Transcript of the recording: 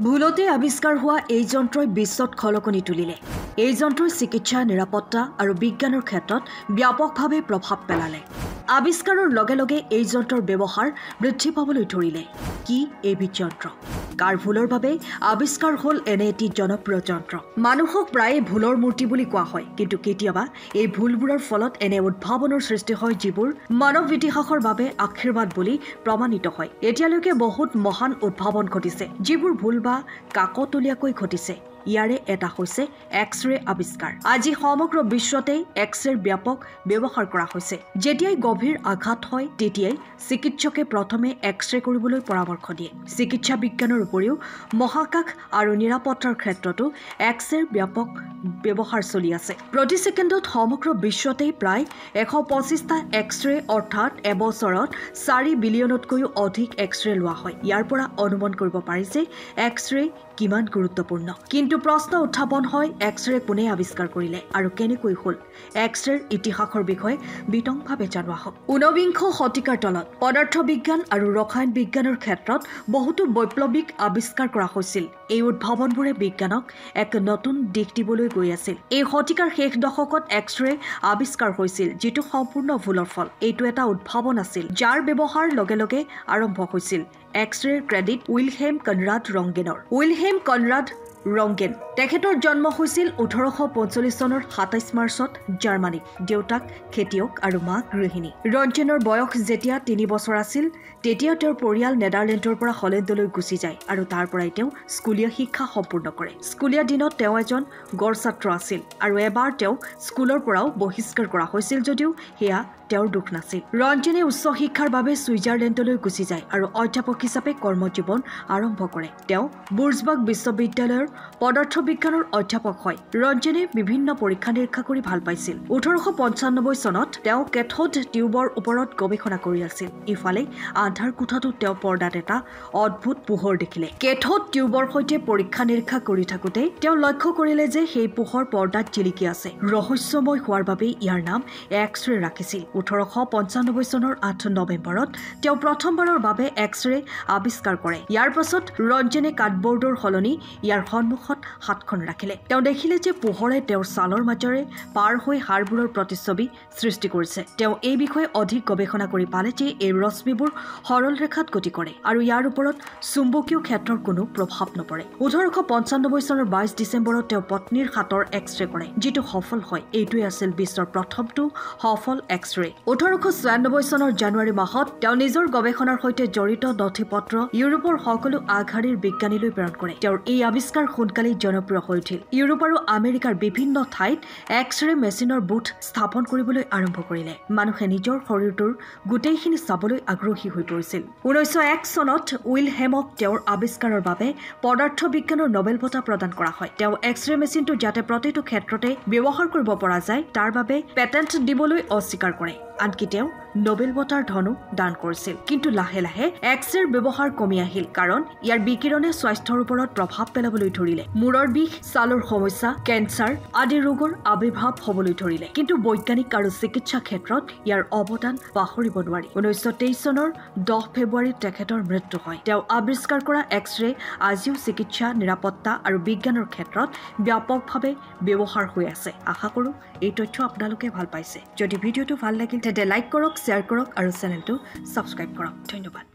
ভুলতে আৱিষ্কাৰ হোৱা এই যন্ত্ৰই বিশ্বত খলকনি তুলিলে। এই যন্ত্ৰই চিকিৎসা, নিৰাপত্তা আৰু বিজ্ঞানৰ ক্ষেত্ৰত ব্যাপকভাৱে প্ৰভাৱ পেলালে। আৱিষ্কাৰৰ লগে লগে এই যন্ত্ৰৰ ব্যৱহাৰ বৃদ্ধি পাবলৈ ধৰিলে। কি এইবিধ যন্ত্ৰ? কাৰ ভুলৰ বাবে আৱিষ্কাৰ হ'ল এনে এটি জনপ্ৰিয় যন্ত্ৰ? মানুহক প্ৰায়ে ভুলৰ মূৰ্তি বুলি কোৱা হয়, কিন্তু কেতিয়াবা এই ভুলবোৰৰ ফলত এনে উদ্ভাৱনৰ সৃষ্টি হয় যিবোৰ মানৱ ইতিহাসৰ বাবে আশীৰ্বাদ বুলি প্ৰমাণিত হয়। এতিয়ালৈকে বহুত মহান উদ্ভাৱন ঘটিছে, যিবোৰ ভুল বা কাকতলীয়াকৈ ঘটিছে। ইয়াৰে এটা হৈছে এক্স-ৰে আৱিষ্কাৰ। আজি সমগ্ৰ বিশ্বতে এক্স-ৰেৰ ব্যাপক ব্যৱহাৰ কৰা হৈছে। যেতিয়াই গভীৰ আঘাত হয় তেতিয়াই চিকিৎসকে প্ৰথমে এক্স-ৰে কৰিবলৈ পৰামৰ্শ দিয়ে। চিকিৎসা বিজ্ঞানৰ উপৰিও মহাকাশ আৰু নিৰাপত্তাৰ ক্ষেত্ৰতো এক্স-ৰেৰ ব্যাপক ব্যৱহাৰ চলি আছে। প্ৰতি ছেকেণ্ডত সমগ্ৰ বিশ্বতে প্ৰায় 125টা এক্স-ৰে অৰ্থাৎ এবছৰত 4 বিলিয়নতকৈও অধিক এক্স-ৰে লোৱা হয়। ইয়াৰ পৰা অনুমান কৰিব পাৰি যে এক্স-ৰে কিমান গুৰুত্বপূৰ্ণ। কিন্তু প্ৰশ্ন উত্থাপন হয়, এক্স-ৰে কোনে আৱিষ্কাৰ কৰিলে আৰু কেনেকৈ হ'ল? এক্স-ৰেৰ ইতিহাসৰ বিষয়ে বিতংভাৱে জনোৱা হওক। 19বিংশ শতিকাৰ তলত পদাৰ্থ বিজ্ঞান আৰু ৰসায়ন বিজ্ঞানৰ ক্ষেত্ৰত বহুতো বৈপ্লৱিক আৱিষ্কাৰ কৰা হৈছিল। এই উদ্ভাৱনবোৰে বিজ্ঞানক এক নতুন দিশ দিবলৈ গৈ আছিল। এই শতিকাৰ শেষ দশকত এক্স-ৰে আৱিষ্কাৰ হৈছিল, যিটো সম্পূৰ্ণ ভুলৰ ফল। এইটো এটা উদ্ভাৱন আছিল যাৰ ব্যৱহাৰ লগে লগে আৰম্ভ হৈছিল। এক্স-ৰেৰ ক্ৰেডিট উইলহেম কনৰাড ৰংগেনৰ। উইলহেম কনৰাড ৰংগেন তেখেতৰ জন্ম হৈছিল 1845 চনৰ 27 মাৰ্চত জাৰ্মানীত। দেউতাক খেতিয়ক আৰু মা গৃহিণী। ৰঞ্জেনৰ বয়স যেতিয়া 3 বছৰ আছিল তেতিয়া তেওঁৰ পৰিয়াল নেদাৰলেণ্ডৰ পৰা হলেণ্ডলৈ গুচি যায় আৰু তাৰ পৰাই তেওঁ স্কুলীয়া শিক্ষা সম্পূৰ্ণ কৰে। স্কুলীয়া দিনত তেওঁ এজন গড় ছাত্ৰ আছিল আৰু এবাৰ তেওঁক স্কুলৰ পৰাও বহিষ্কাৰ কৰা হৈছিল যদিও সেয়া তেওঁৰ দুখ নাছিল। ৰঞ্জনে উচ্চ শিক্ষাৰ বাবে ছুইজাৰলেণ্ডলৈ গুচি যায় আৰু অধ্যাপক হিচাপে কৰ্মজীৱন আৰম্ভ কৰে। তেওঁ বুৰ্জবাৰ্গ বিশ্ববিদ্যালয়ৰ পদাৰ্থ বিজ্ঞানৰ অধ্যাপক হয়। ৰঞ্জনে বিভিন্ন পৰীক্ষা নিৰীক্ষা কৰি ভাল পাইছিল। 1895 চনত তেওঁ কেথোড টিউবৰ ওপৰত গৱেষণা কৰি আছিল। ইফালে আন্ধাৰ কোঠাটোত তেওঁ পৰ্দাত এটা অদ্ভুত পোহৰ দেখিলে। কেথোড টিউবৰ সৈতে পৰীক্ষা নিৰীক্ষা কৰি থাকোঁতে তেওঁ লক্ষ্য কৰিলে যে সেই পোহৰ পৰ্দাত জিলিকি আছে। ৰহস্যময় হোৱাৰ বাবে ইয়াৰ নাম এক্স-ৰে ৰাখিছিল। 1895 চনৰ 8 নৱেম্বৰত তেওঁ প্ৰথমবাৰৰ বাবে এক্স-ৰে আৱিষ্কাৰ কৰে। ইয়াৰ পাছত ৰঞ্জনে কাৰ্ডবৰ্ডৰ সলনি ইয়াৰ সন্মুখত হাতখন ৰাখিলে। তেওঁ দেখিলে যে পোহৰে তেওঁৰ ছালৰ মাজেৰে পাৰ হৈ হাড়বোৰৰ প্ৰতিচ্ছবি সৃষ্টি কৰিছে। তেওঁ এই বিষয়ে অধিক গৱেষণা কৰি পালে যে এই ৰশ্মিবোৰ সৰল ৰেখাত গতি কৰে আৰু ইয়াৰ ওপৰত চুম্বকীয় ক্ষেত্ৰৰ কোনো প্ৰভাৱ নপৰে। 1895 চনৰ 22 ডিচেম্বৰত তেওঁ পত্নীৰ হাতৰ এক্স-ৰে কৰে, যিটো সফল হয়। এইটোৱে আছিল বিশ্বৰ প্ৰথমটো সফল এক্স-ৰে। 1896 চনৰ জানুৱাৰী মাহত তেওঁ নিজৰ গৱেষণাৰ সৈতে জড়িত নথিপত্ৰ ইউৰোপৰ সকলো আগশাৰীৰ বিজ্ঞানীলৈ প্ৰেৰণ কৰে। তেওঁৰ এই আৱিষ্কাৰ সোনকালেই জনপ্ৰিয় হৈ উঠিল। ইউৰোপ আৰু আমেৰিকাৰ বিভিন্ন ঠাইত এক্স-ৰে মেচিনৰ বুথ স্থাপন কৰিবলৈ আৰম্ভ কৰিলে। মানুহে নিজৰ শৰীৰটোৰ গোটেইখিনি চাবলৈ আগ্ৰহী হৈ পৰিছিল। 1901 চনত উইলহেমক তেওঁৰ আৱিষ্কাৰৰ বাবে পদাৰ্থ বিজ্ঞানৰ নোবেল বঁটা প্ৰদান কৰা হয়। তেওঁ এক্স-ৰে মেচিনটো যাতে প্ৰতিটো ক্ষেত্ৰতে ব্যৱহাৰ কৰিব পৰা যায় তাৰ বাবে পেটেণ্ট দিবলৈ অস্বীকাৰ কৰে। আনকি তেওঁ নোবেল বঁটাৰ ধনো দান কৰিছিল। কিন্তু লাহে লাহে এক্স-ৰেৰ ব্যৱহাৰ কমি আহিল, কাৰণ ইয়াৰ বিকিৰণে স্বাস্থ্যৰ ওপৰত প্ৰভাৱ পেলাবলৈ ধৰিলে। মূৰৰ বিষ, ছালৰ সমস্যা, কেঞ্চাৰ আদি ৰোগৰ আৱিৰ্ভাৱ হ'বলৈ ধৰিলে। কিন্তু বৈজ্ঞানিক আৰু চিকিৎসা ক্ষেত্ৰত ইয়াৰ অৱদান পাহৰিব নোৱাৰি। 1923 চনৰ 10 ফেব্ৰুৱাৰীত তেখেতৰ মৃত্যু হয়। তেওঁ আৱিষ্কাৰ কৰা এক্স-ৰে আজিও চিকিৎসা, নিৰাপত্তা আৰু বিজ্ঞানৰ ক্ষেত্ৰত ব্যাপকভাৱে ব্যৱহাৰ হৈ আছে। আশা কৰোঁ এই তথ্য আপোনালোকে ভাল পাইছে। যদি ভিডিঅ'টো ভাল লাগিল তেন্তে লাইক কৰক, শ্বেয়াৰ কৰক আৰু চেনেলটো ছাবস্ক্ৰাইব কৰক। ধন্যবাদ।